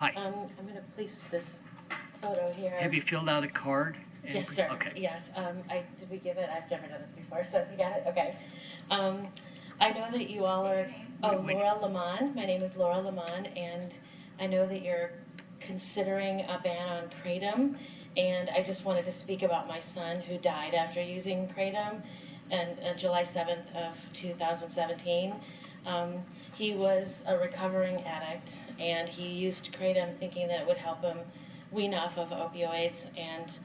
Hi. I'm going to place this photo here. Have you filled out a card? Yes, sir. Okay. Yes. Did we give it? I've never done this before, so you got it? Okay. I know that you all are, Laura Lamont. My name is Laura Lamont, and I know that you're considering a ban on Kratom, and I just wanted to speak about my son who died after using Kratom on July 7th of 2017. He was a recovering addict, and he used Kratom thinking that it would help him wean off of opioids, and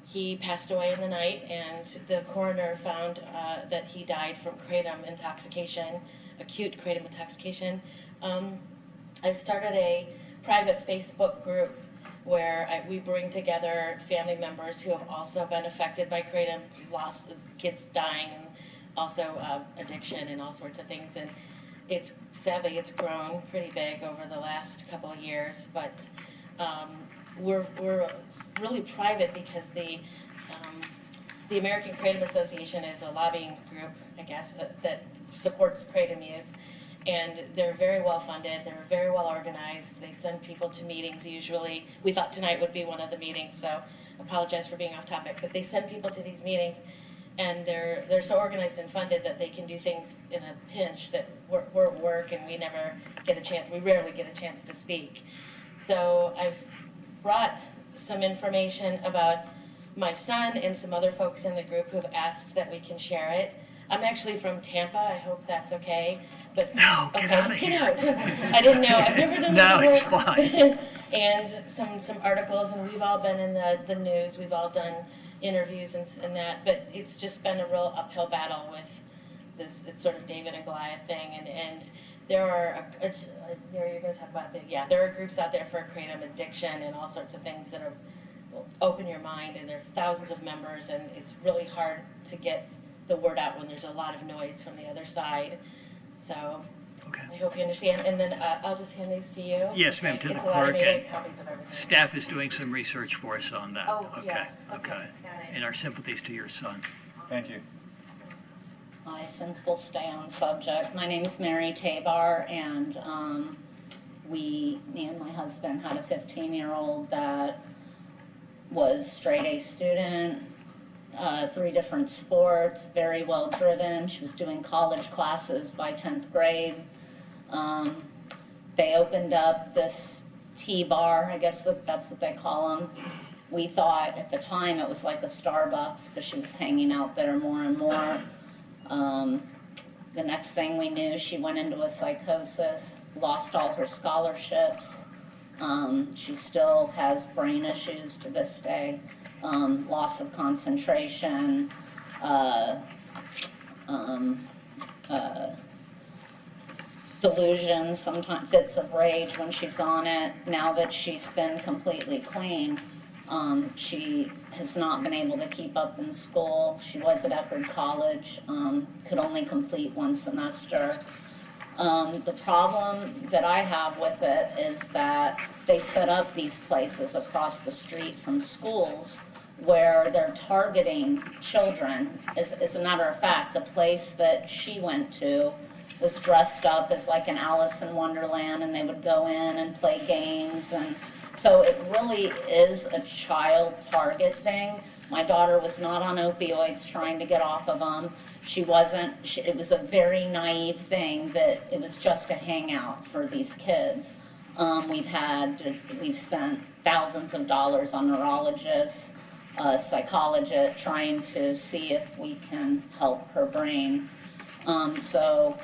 he passed away in the night, and the coroner found that he died from Kratom intoxication, acute Kratom intoxication. I started a private Facebook group where we bring together family members who have also been affected by Kratom, lost kids dying, and also addiction and all sorts of things. And sadly it's grown pretty big over the last couple of years, but we're really private because the American Kratom Association is a lobbying group, I guess, that supports Kratom use. And they're very well funded, they're very well organized, they send people to meetings usually. We thought tonight would be one of the meetings, so apologize for being off topic, but they send people to these meetings, and they're so organized and funded that they can do things in a pinch that we're at work and we rarely get a chance to speak. So I've brought some information about my son and some other folks in the group who have asked that we can share it. I'm actually from Tampa, I hope that's okay. But, No, get out of here. Get out. I didn't know, I've never done No, this it's before. fine. And some articles, and we've all been in the news, we've all done interviews and that, but it's just been a real uphill battle with this, it's sort of David and Goliath thing, and there are, you're going to talk about there are groups out there for Kratom addiction and all sorts of things that will open your mind, and there are thousands of members, and it's really hard to get the word out when there's a lot of noise from the other side. So Okay. I hope you understand, and then I'll just hand these to you. Yes, ma'am, to the It's a lot. I clerk, made and copies of everything. staff is doing some research for us on that. Oh, Okay, yes. Okay, got it. And our sympathies to your son. Thank you. Hi, since we'll stay on subject, my name is Mary Tabar, and me and my husband had a 15-year-old that was straight A student, 3 different sports, very well driven. She was doing college classes by 10th grade. They opened up this tea bar, I guess that's what they call them. We thought at the time it was like a Starbucks because she was hanging out there more and more. The next thing we knew, she went into a psychosis, lost all her scholarships. She still has brain issues to this day, loss of concentration, delusions, sometimes fits of rage when she's on it. Now that she's been completely clean, she has not been able to keep up in school. She was at Eckerd College, could only complete 1 semester. The problem that I have with it is that they set up these places across the street from schools where they're targeting children. As a matter of fact, the place that she went to was dressed up as like an Alice in Wonderland, and they would go in and play games, and so it really is a child target thing. My daughter was not on opioids trying to get off of them. She wasn't, it was a very naive thing that it was just a hangout for these kids. We've spent thousands of dollars on neurologists, psychologists, trying to see if we can help her brain. So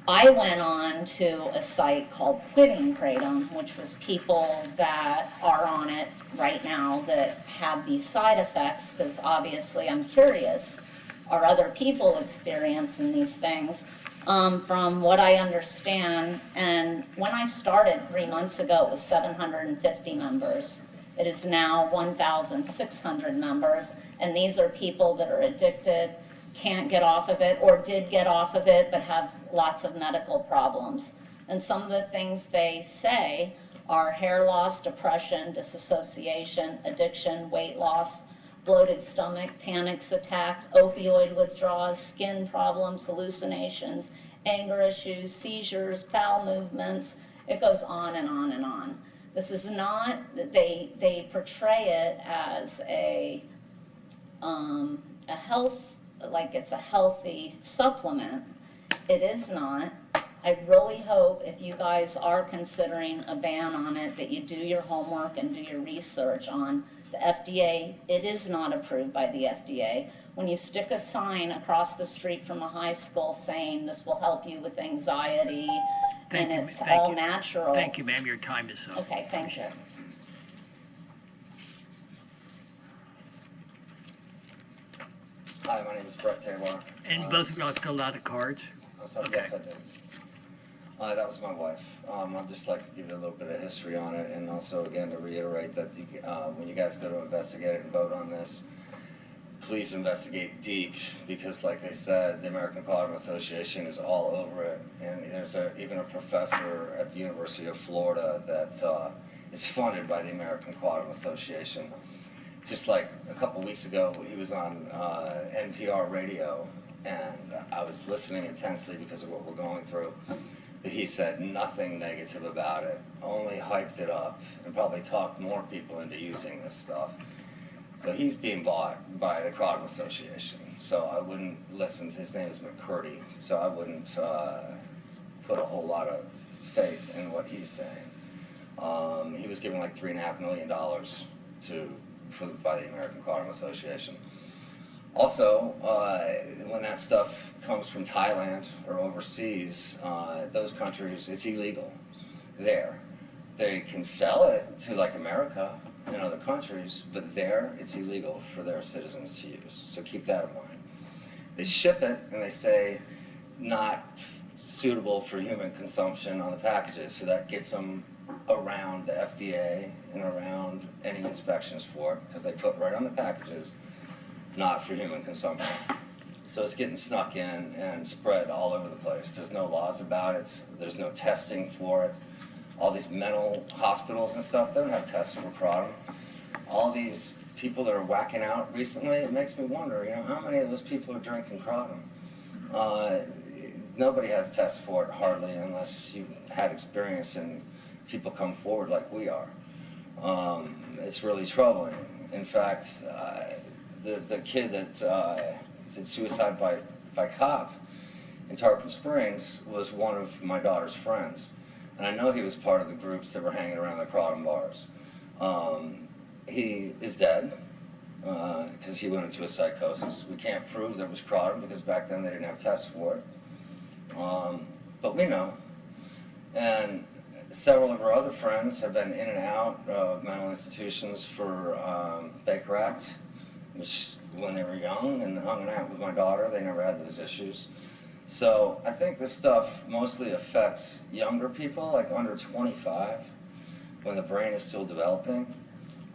I went on to a site called Quitting Kratom, which was people that are on it right now that have these side effects, because obviously I'm curious, are other people experiencing these things? From what I understand, and when I started 3 months ago, it was 750 members. It is now 1,600 members, and these are people that are addicted, can't get off of it, or did get off of it but have lots of medical problems. And some of the things they say are hair loss, depression, disassociation, addiction, weight loss, bloated stomach, panics, attacks, opioid withdrawals, skin problems, hallucinations, anger issues, seizures, bowel movements, It goes on and on and on. This is not, they portray it as a health, like it's a healthy supplement. It is not. I really hope if you guys are considering a ban on it, that you do your homework and do your research on the FDA. It is not approved by the FDA. When you stick a sign across the street from a high school saying this will help you with anxiety and it's all natural. Thank you, ma'am. Your time is up. Okay, thank you. Hi, my name is Brett Taylor. And both of y'all filled out the cards? Yes, I did. That was my wife. I'd just like to give you a little bit of history on it, and also, again, to reiterate that when you guys go to investigate it and vote on this, please investigate deep, because like they said, the American Kratom Association is all over it, and there's even a professor at the University of Florida that is funded by the American Kratom Association. Just like a couple weeks ago, he was on NPR radio, and I was listening intensely because of what we're going through. But he said nothing negative about it, only hyped it up, and probably talked more people into using this stuff. So he's being bought by the Kratom Association. So I wouldn't listen to, his name is McCurdy, so I wouldn't put a whole lot of faith in what he's saying. He was given like $3.5 million by the American Kratom Association. Also, when that stuff comes from Thailand or overseas, those countries, it's illegal there. They can sell it to like America and other countries, but there it's illegal for their citizens to use. So keep that in mind. They ship it and they say not suitable for human consumption on the packages, so that gets them around the FDA and around any inspections for it, because they put right on the packages, not for human consumption. So it's getting snuck in and spread all over the place. There's no laws about it. There's no testing for it. All these mental hospitals and stuff, they don't have tests for Kratom. All these people that are whacking out recently, it makes me wonder, how many of those people are drinking Kratom? Nobody has tests for it, hardly, unless you've had experience and people come forward like we are. It's really troubling. In fact, the kid that did suicide by cop in Tarpon Springs was one of my daughter's friends. And I know he was part of the groups that were hanging around the Kratom bars. He is dead because he went into a psychosis. We can't prove there was Kratom because back then they didn't have tests for it. But we know. And several of our other friends have been in and out of mental institutions for Baker Act, which when they were young and hung out with my daughter, they never had those issues. So I think this stuff mostly affects younger people, like under 25, when the brain is still developing.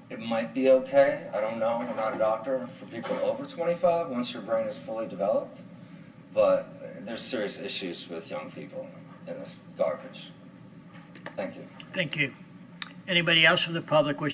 It might be okay, I don't know, I'm not a doctor, for people over 25 once your brain is fully developed. But there's serious issues with young people in this garbage. Thank you. Thank you. Anybody else from the public wish